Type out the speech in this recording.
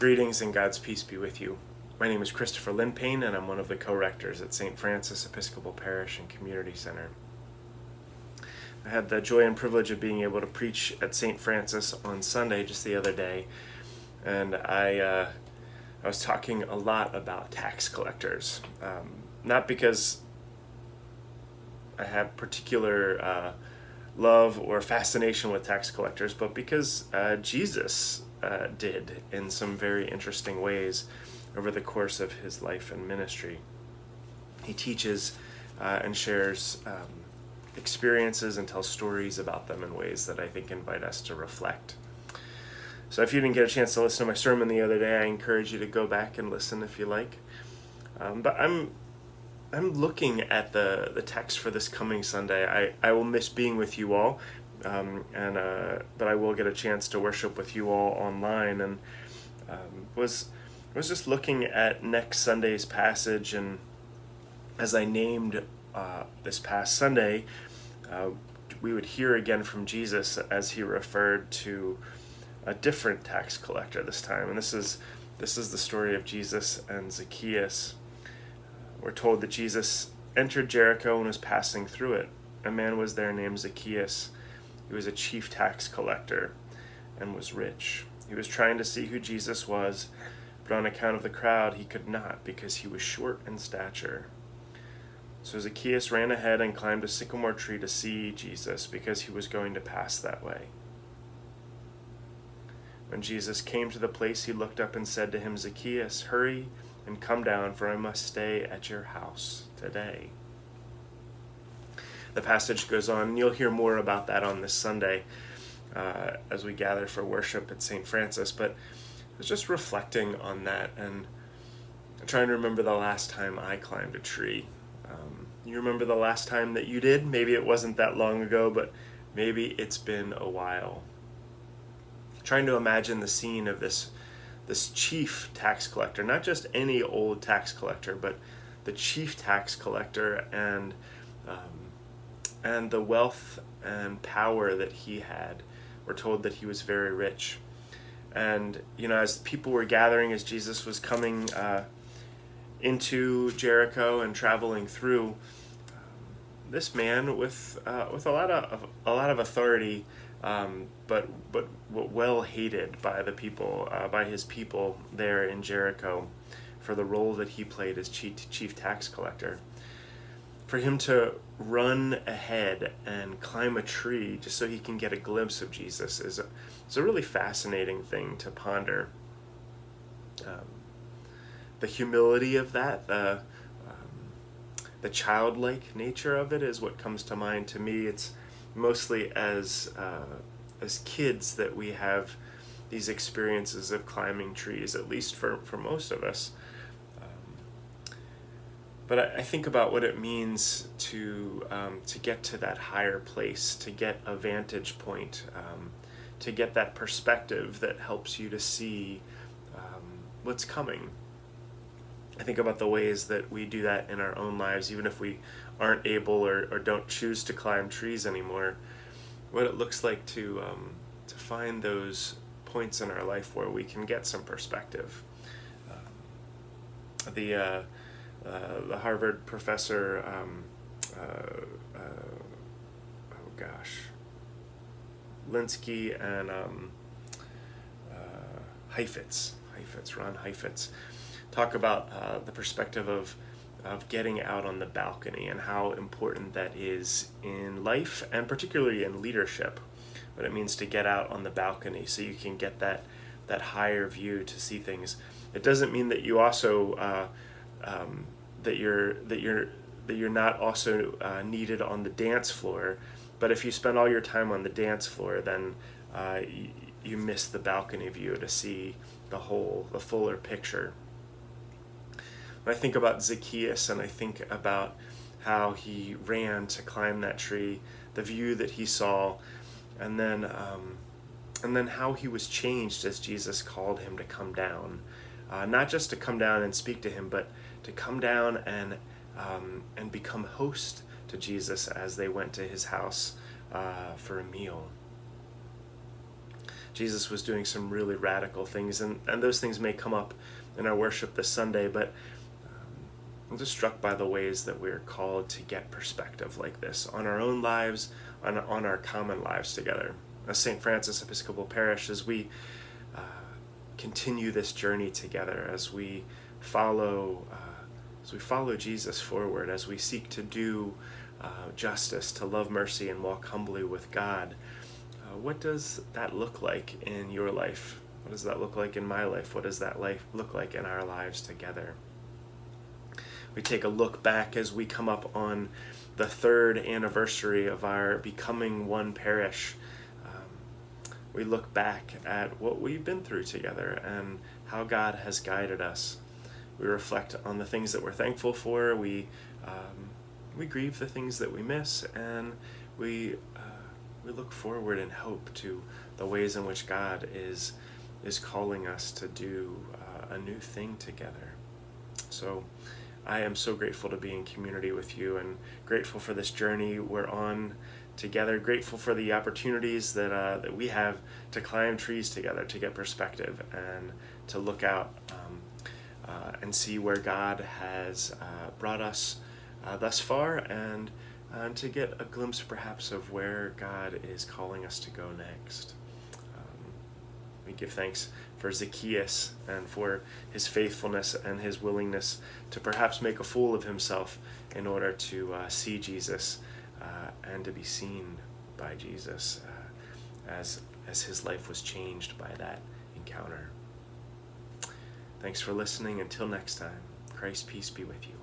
Greetings and God's peace be with you. My name is Kristofer Lindh-Payne, and I'm one of the co-rectors at St. Francis Episcopal Parish and Community Center. I had the joy and privilege of being able to preach at St. Francis on Sunday just the other day, and I was talking a lot about tax collectors. Not because I have particular love or fascination with tax collectors, but because Jesus did in some very interesting ways over the course of his life and ministry. He teaches and shares experiences and tells stories about them in ways that I think invite us to reflect. So if you didn't get a chance to listen to my sermon the other day, I encourage you to go back and listen if you like. But I'm looking at the text for this coming Sunday. I will miss being with you all, but I will get a chance to worship with you all online. And was just looking at next Sunday's passage, and as I named this past Sunday, we would hear again from Jesus as he referred to a different tax collector this time, and this is the story of Jesus and Zacchaeus. We're told that Jesus entered Jericho and was passing through it. A man was there named Zacchaeus. He was a chief tax collector and was rich. He was trying to see who Jesus was, but on account of the crowd he could not, because he was short in stature. So Zacchaeus ran ahead and climbed a sycamore tree to see Jesus, because he was going to pass that way. When Jesus came to the place, he looked up and said to him, "Zacchaeus, hurry and come down, for I must stay at your house today." The passage goes on, and you'll hear more about that on this Sunday as we gather for worship at St. Francis. But I was just reflecting on that and trying to remember the last time I climbed a tree. You remember the last time that you did? Maybe it wasn't that long ago, but maybe it's been a while. Trying to imagine the scene of this chief tax collector, not just any old tax collector, but the chief tax collector, and the wealth and power that he had. We're told that he was very rich. And, as people were gathering, as Jesus was coming into Jericho and traveling through, this man with a lot of authority, but well hated by the people, by his people there in Jericho, for the role that he played as chief tax collector. For him to run ahead and climb a tree just so he can get a glimpse of Jesus is a really fascinating thing to ponder. The humility of that, the childlike nature of it is what comes to mind to me. It's mostly as kids that we have these experiences of climbing trees, at least for most of us. But I think about what it means to get to that higher place, to get a vantage point, to get that perspective that helps you to see what's coming. I think about the ways that we do that in our own lives, even if we aren't able or don't choose to climb trees anymore. What it looks like to find those points in our life where we can get some perspective. The Harvard professor, Linsky and Ron Heifetz, talk about the perspective of getting out on the balcony and how important that is in life, and particularly in leadership. What it means to get out on the balcony so you can get that higher view to see things. It doesn't mean that you also that you're not also needed on the dance floor. But if you spend all your time on the dance floor, then you miss the balcony view to see the fuller picture. When I think about Zacchaeus and I think about how he ran to climb that tree, the view that he saw, and then how he was changed as Jesus called him to come down, not just to come down and speak to him, but to come down and become host to Jesus as they went to his house for a meal. Jesus was doing some really radical things, and those things may come up in our worship this Sunday, but I'm just struck by the ways that we're called to get perspective like this on our own lives, on our common lives together. As St. Francis Episcopal Parish, as we continue this journey together, as we follow Jesus forward, as we seek to do justice, to love mercy, and walk humbly with God, what does that look like in your life? What does that look like in my life? What does that life look like in our lives together? We take a look back as we come up on the 3rd anniversary of our becoming one parish. We look back at what we've been through together and how God has guided us. We reflect on the things that we're thankful for. We grieve the things that we miss, and we look forward in hope to the ways in which God is calling us to do a new thing together. So I am so grateful to be in community with you, and grateful for this journey we're on together, grateful for the opportunities that we have to climb trees together, to get perspective, and to look out and see where God has brought us thus far, and to get a glimpse perhaps of where God is calling us to go next. We give thanks for Zacchaeus and for his faithfulness and his willingness to perhaps make a fool of himself in order to see Jesus and to be seen by Jesus as his life was changed by that encounter. Thanks for listening. Until next time, Christ's peace be with you.